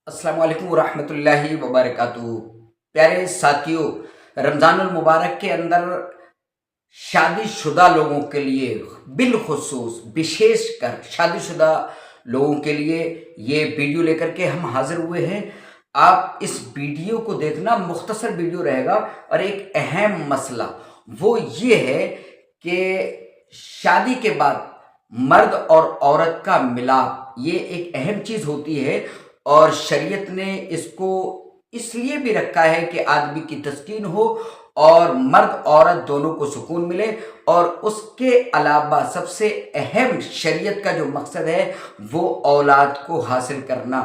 अस्सलाम वालेकुम वरहमतुल्लाहि वबरकातुहू। प्यारे साथियों, रमज़ानुल मुबारक के अंदर शादीशुदा लोगों के लिए बिलखुसूस विशेषकर शादीशुदा लोगों के लिए ये वीडियो लेकर के हम हाजिर हुए हैं। आप इस वीडियो को देखना, मुख्तसर वीडियो रहेगा और एक अहम मसला वो ये है कि शादी के बाद मर्द और औरत का मिलाप ये एक अहम चीज़ होती है और शरीयत ने इसको इसलिए भी रखा है कि आदमी की तस्कीन हो और मर्द औरत दोनों को सुकून मिले। और उसके अलावा सबसे अहम शरीयत का जो मकसद है वो औलाद को हासिल करना,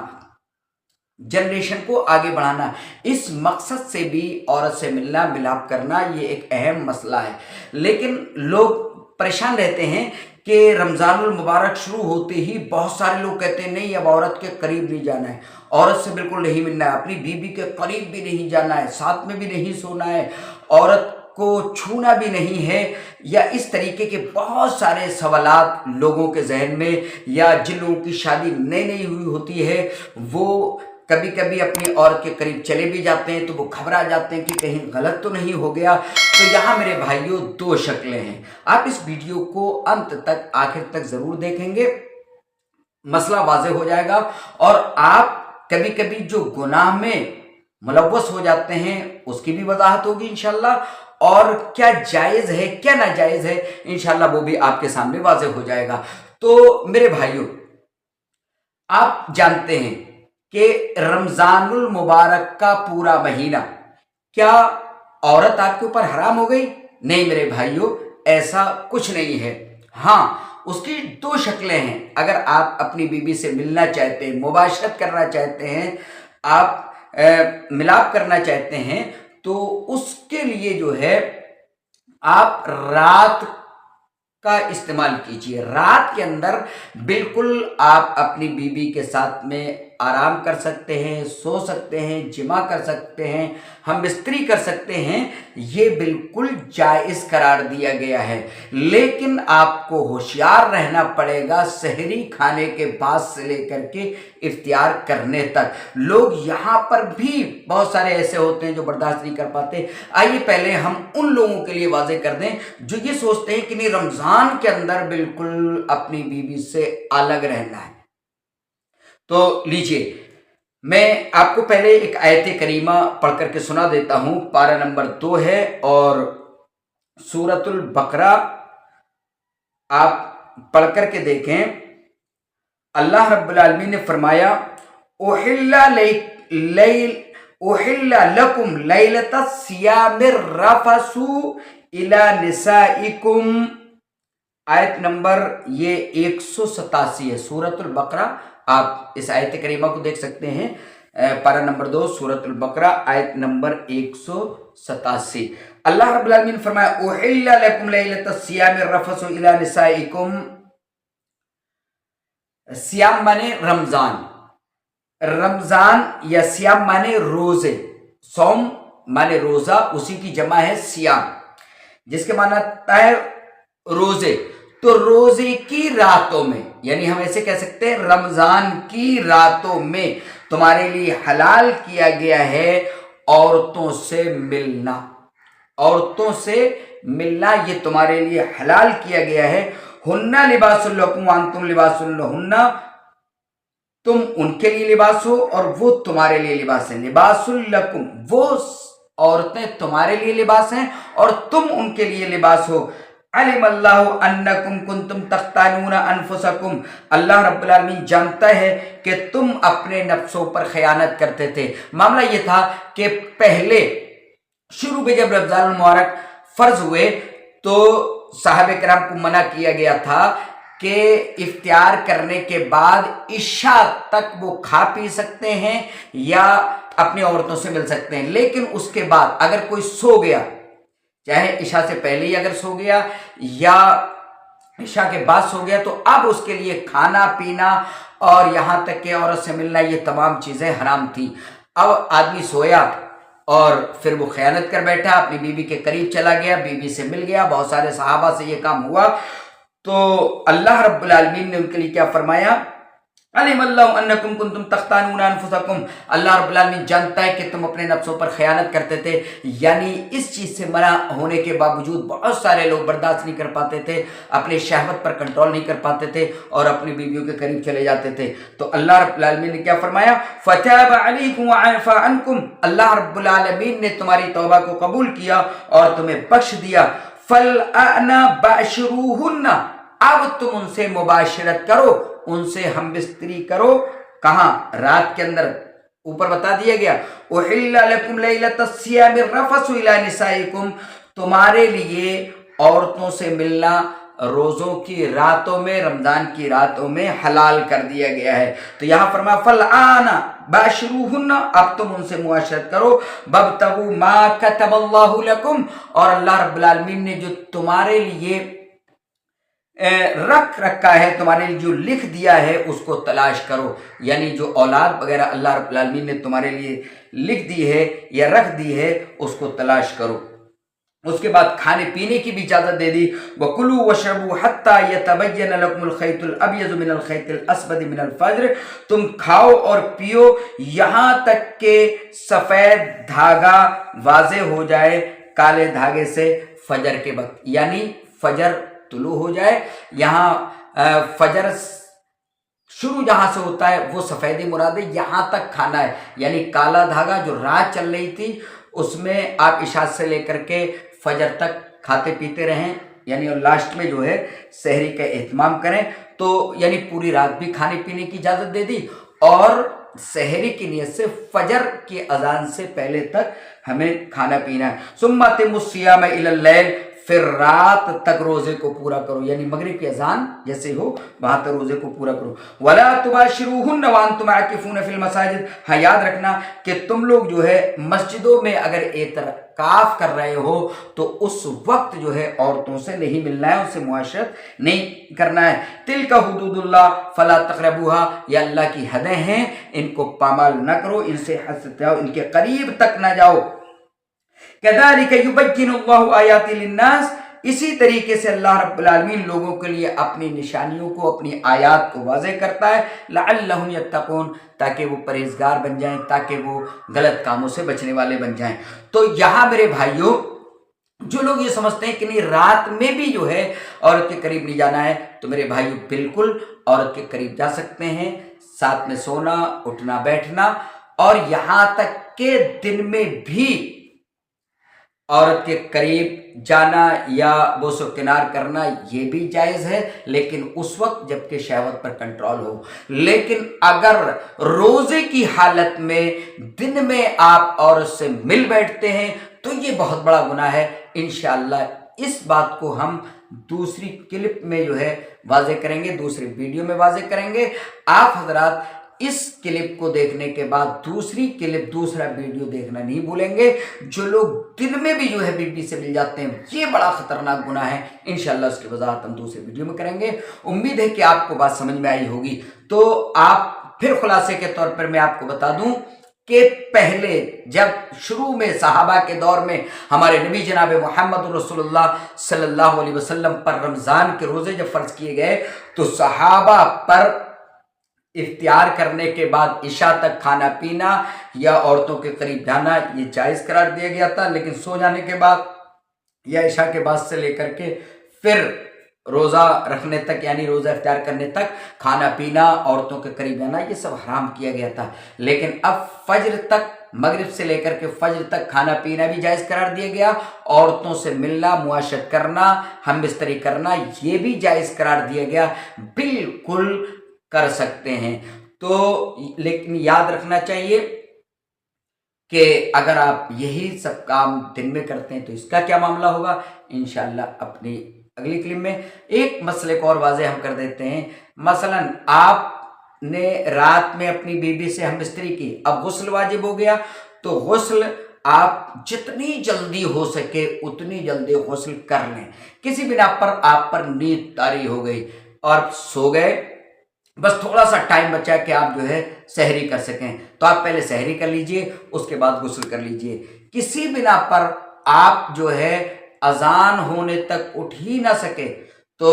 जनरेशन को आगे बढ़ाना। इस मकसद से भी औरत से मिलना मिलाप करना ये एक अहम मसला है। लेकिन लोग परेशान रहते हैं कि रमज़ानुल मुबारक शुरू होते ही बहुत सारे लोग कहते हैं नहीं, अब औरत के करीब नहीं जाना है, औरत से बिल्कुल नहीं मिलना है, अपनी बीवी के करीब भी नहीं जाना है, साथ में भी नहीं सोना है, औरत को छूना भी नहीं है, या इस तरीके के बहुत सारे सवालात लोगों के जहन में। या जिन लोगों की शादी नई नई हुई होती है वो कभी कभी अपनी औरत के करीब चले भी जाते हैं तो वो घबरा जाते हैं कि कहीं गलत तो नहीं हो गया। तो यहाँ मेरे भाइयों दो शक्लें हैं। आप इस वीडियो को अंत तक, आखिर तक जरूर देखेंगे, मसला वाज़ेह हो जाएगा। और आप कभी कभी जो गुनाह में मुलव्वस हो जाते हैं उसकी भी वजाहत होगी इंशाल्लाह, और क्या जायज़ है क्या नाजायज़ है इंशाल्लाह वो भी आपके सामने वाज़ेह हो जाएगा। तो मेरे भाइयों, आप जानते हैं कि रमज़ानुल मुबारक का पूरा महीना, क्या औरत आपके ऊपर हराम हो गई? नहीं मेरे भाइयों, ऐसा कुछ नहीं है। हाँ, उसकी दो शक्लें हैं। अगर आप अपनी बीवी से मिलना चाहते हैं, मुबाशरत करना चाहते हैं, आप मिलाप करना चाहते हैं, तो उसके लिए जो है आप रात का इस्तेमाल कीजिए। रात के अंदर बिल्कुल आप अपनी बीवी के साथ में आराम कर सकते हैं, सो सकते हैं, जिमा कर सकते हैं, हम बिस्तरी कर सकते हैं, ये बिल्कुल जायज़ करार दिया गया है। लेकिन आपको होशियार रहना पड़ेगा सहरी खाने के बाद से लेकर के इफ्तियार करने तक। लोग यहाँ पर भी बहुत सारे ऐसे होते हैं जो बर्दाश्त नहीं कर पाते। आइए पहले हम उन लोगों के लिए वाज़ेह कर दें जो ये सोचते हैं कि नहीं, रमज़ान के अंदर बिल्कुल अपनी बीवी से अलग रहना है। तो लीजिए, मैं आपको पहले एक आयत करीमा पढ़ करके सुना देता हूं। पारा नंबर 2 है और सूरतुल बकरा आप पढ़ करके देखें। अल्लाह रब्बुल आलमीन ने फरमाया, उहिल्ला लकुम लैलतस सियामिर रफसु इला निसाइकुम। आयत नंबर ये 187 है सूरतुल बकरा। आप इस आयत करीमा को देख सकते हैं, पारा नंबर 2 सूरतुल बकरा आयत नंबर 187। अल्लाह रब्बुल आलमीन ने फरमाया, उहिल्ला लकुम लैलतस सियामिर रफसु इला निसाइकुम। सियाम माने रमजान, रमजान या सियाम माने रोजे, सौम माने रोजा, उसी की जमा है सियाम, जिसके माना है रोजे। तो रोजे की रातों में, यानी हम ऐसे कह सकते हैं रमजान की रातों में तुम्हारे लिए हलाल किया गया है औरतों से मिलना। औरतों से मिलना ये तुम्हारे लिए हलाल किया गया है। हुन्ना लिबासुल लकुम व अंतुम लिबासुल लहुन्ना, तुम उनके लिए लिबास हो और वो तुम्हारे लिए लिबास है। लिबासुल लकुम, वो औरतें तुम्हारे लिए लिबास हैं और तुम उनके लिए लिबास हो। अलिमल्लाहु अन्नकुम कुंतुम तख्तानूना अनफुसकुम, अल्लाह रब्बुल आलमीन जानता है कि तुम अपने नफ्सों पर खयानत करते थे। मामला ये था कि पहले शुरू में जब रमज़ानुल मुबारक फर्ज हुए तो साहबे किराम को मना किया गया था कि इफ्तियार करने के बाद इशा तक वो खा पी सकते हैं या अपनी औरतों से मिल सकते हैं। लेकिन उसके बाद अगर कोई सो गया, चाहे इशा से पहले ही अगर सो गया या इशा के बाद सो गया, तो अब उसके लिए खाना पीना और यहाँ तक कि औरत से मिलना, ये तमाम चीज़ें हराम थी। अब आदमी सोया और फिर वो खयानत कर बैठा, अपनी बीवी के करीब चला गया, बीवी से मिल गया। बहुत सारे सहाबा से ये काम हुआ। तो अल्लाह रब्बुल आलमीन ने उनके लिए क्या फरमाया अलिम अल्लाहु अन्नकुम कुंतुम तख्तानून अनफुसकुम, अल्लाह रब्बुल आलमीन जानता है कि तुम अपने नफ्सों पर खयानत करते थे। यानी इस चीज़ से मना होने के बावजूद बहुत सारे लोग बर्दाश्त नहीं कर पाते थे, अपने शहवत पर कंट्रोल नहीं कर पाते थे और अपनी बीवियों के करीब चले जाते थे। तो अल्लाह रब्बुल आलमीन ने क्या फरमाया, फताब अलैकुम व अफ़ा अन्कुम, अल्लाह रब्बुल आलमीन ने तुम्हारी तौबा को कबूल किया और तुम्हें बख्श दिया। फल आना बाशरूहुन्ना, अब तुम उनसे मुबाशरत करो, उनसे हम बिस्तरी करो। कहाँ? रात के अंदर। ऊपर बता दिया गया, उहिल्ला लकुम लैलतस सियाम रफसु इला निसाइकुम, तुम्हारे लिए औरतों से मिलना रोजों की रातों में, रमजान की रातों में हलाल कर दिया गया है। तो यहाँ फरमा फल आना बाशरूहुन्ना, अब तुम उनसे मुआशरत करो। बबतगू मा कतबल्लाहु लकुम, और अल्लाह रब्बुल आलमीन ने जो तुम्हारे लिए रख रखा है, तुम्हारे लिए जो लिख दिया है, उसको तलाश करो। यानी जो औलाद वगैरह अल्लाह रब्बुल आलमीन ने तुम्हारे लिए लिख दी है या रख दी है, उसको तलाश करो। उसके बाद खाने पीने की भी इजाजत दे दी। वकुलू वशरबू हत्ता यतबय्यन लकुमुल खैतुल अबयज़ु मिनल खैतिल अस्वद मिनल फज्र, तुम खाओ और पियो यहाँ तक के सफेद धागा वाजे हो जाए काले धागे से फजर के वक्त, यानी फजर तुलू हो जाए। यहाँ फजर शुरू जहां से होता है वो सफेदी मुराद है, यहाँ तक खाना है। यानी काला धागा जो रात चल रही थी उसमें आप इशा से लेकर के फजर तक खाते पीते रहें, यानी और लास्ट में जो है सहरी का एहतमाम करें। तो यानी पूरी रात भी खाने पीने की इजाज़त दे दी और सहरी की नियत से फजर की अजान से पहले तक हमें खाना पीना है। सुम्मा तिमुस्सियाम इलल लैल, फिर रात तक रोजे को पूरा करो, यानी मगरिब की अजान जैसे हो वहां तक रोजे को पूरा करो। वला तुबाशिरूहुन्ना व अंतुम आकिफून फिल मसाजिद, हाँ याद रखना कि तुम लोग जो है मस्जिदों में अगर एतकाफ कर रहे हो तो उस वक्त जो है औरतों से नहीं मिलना है, उनसे मुआशरत नहीं करना है। तिलका हुदूदुल्लाह फला तक़रबूहा, ये अल्लाह की हदें हैं, इनको पामाल न करो, इनसे हद से जाओ, इनके करीब तक न जाओ। कज़ालिका युबय्यिनुल्लाहु आयाति लिन्नास, इसी तरीके से अल्लाह रब्बुल आलमीन लोगों के लिए अपनी निशानियों को, अपनी आयात को वाज़ेह करता है। लअल्लहुम यत्तकून, ताकि वो परहेजगार बन जाएं, ताकि वो गलत कामों से बचने वाले बन जाएं। तो यहाँ मेरे भाइयों, जो लोग ये समझते हैं कि नहीं रात में भी जो है औरत के करीब नहीं जाना है, तो मेरे भाइयों बिल्कुल औरत के करीब जा सकते हैं। साथ में सोना, उठना, बैठना, और यहाँ तक के दिन में भी औरत के करीब जाना या बोसो किनार करना ये भी जायज़ है, लेकिन उस वक्त जबकि शहवत पर कंट्रोल हो। लेकिन अगर रोजे की हालत में दिन में आप औरत से मिल बैठते हैं तो ये बहुत बड़ा गुनाह है। इंशाअल्लाह इस बात को हम दूसरी क्लिप में जो है वाज़ेह करेंगे, दूसरी वीडियो में वाज़ेह करेंगे। आप हजरात इस क्लिप को देखने के बाद दूसरी क्लिप, दूसरा वीडियो देखना नहीं भूलेंगे। जो लोग दिन में भी जो है बीबी से मिल जाते हैं, ये बड़ा खतरनाक गुनाह है। इंशाअल्लाह उसकी वजाहत हम दूसरे वीडियो में करेंगे। उम्मीद है कि आपको बात समझ में आई होगी। तो आप फिर खुलासे के तौर पर मैं आपको बता दूं कि पहले जब शुरू में सहाबा के दौर में हमारे नबी जनाब मोहम्मद रसूलुल्लाह सल्लल्लाहु अलैहि वसल्लम पर रमज़ान के रोज़े जब फ़र्ज किए गए तो सहाबा पर इफ्तियार करने के बाद इशा तक खाना पीना या औरतों के करीब जाना ये जायज़ करार दिया गया था। लेकिन सो जाने के बाद या इशा के बाद से लेकर के फिर रोज़ा रखने तक, यानी रोज़ा इफ्तियार करने तक खाना पीना, औरतों के करीब जाना, ये सब हराम किया गया था। लेकिन अब फजर तक, मगरिब से लेकर के फजर तक खाना पीना भी जायज़ करार दिया गया। औरतों से मिलना, मुआशरत करना, हम बिस्तरी करना, ये भी जायज़ करार दिया गया। बिल्कुल कर सकते हैं। तो लेकिन याद रखना चाहिए कि अगर आप यही सब काम दिन में करते हैं तो इसका क्या मामला होगा, इंशाअल्लाह अपनी अगली क्लिप में एक मसले को और वाज़ेह हम कर देते हैं। मसलन आपने रात में अपनी बीबी से हम बिस्तरी की, अब गुस्ल वाजिब हो गया, तो गुस्ल आप जितनी जल्दी हो सके उतनी जल्दी गुस्ल कर लें। किसी बिना पर आप पर नींद तारी हो गई और सो गए, बस थोड़ा सा टाइम बचा कि आप जो है सहरी कर सकें, तो आप पहले सहरी कर लीजिए, उसके बाद गुस्ल कर लीजिए। किसी बिना पर आप जो है अजान होने तक उठ ही ना सके तो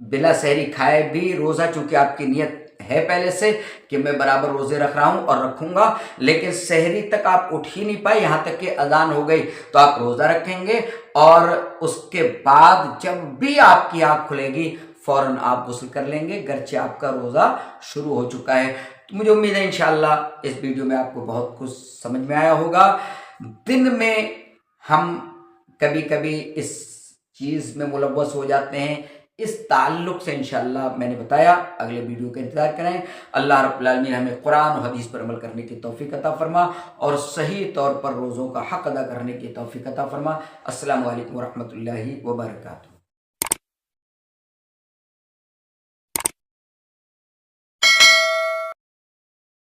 बिना सहरी खाए भी रोज़ा, चूंकि आपकी नियत है पहले से कि मैं बराबर रोज़े रख रहा हूँ और रखूँगा, लेकिन सहरी तक आप उठ ही नहीं पाए, यहाँ तक कि अजान हो गई तो आप रोज़ा रखेंगे और उसके बाद जब भी आपकी आँख खुलेगी फ़ौरन आप गुस्ल कर लेंगे, गरचे आपका रोज़ा शुरू हो चुका है। तो मुझे उम्मीद है इंशाअल्लाह इस वीडियो में आपको बहुत कुछ समझ में आया होगा। दिन में हम कभी कभी इस चीज़ में मुलव्वस हो जाते हैं, इस ताल्लुक़ से इंशाअल्लाह मैंने बताया। अगले वीडियो का इंतज़ार करें। अल्लाह रब्बुल आलमीन हमें कुरान और हदीस पर अमल करने की तौफ़ीक़ अता फ़रमा और सही तौर पर रोज़ों का हक़ अदा करने की तौफ़ीक़ अता फ़रमा। अस्सलामु अलैकुम व रहमतुल्लाहि व बरकातुहू।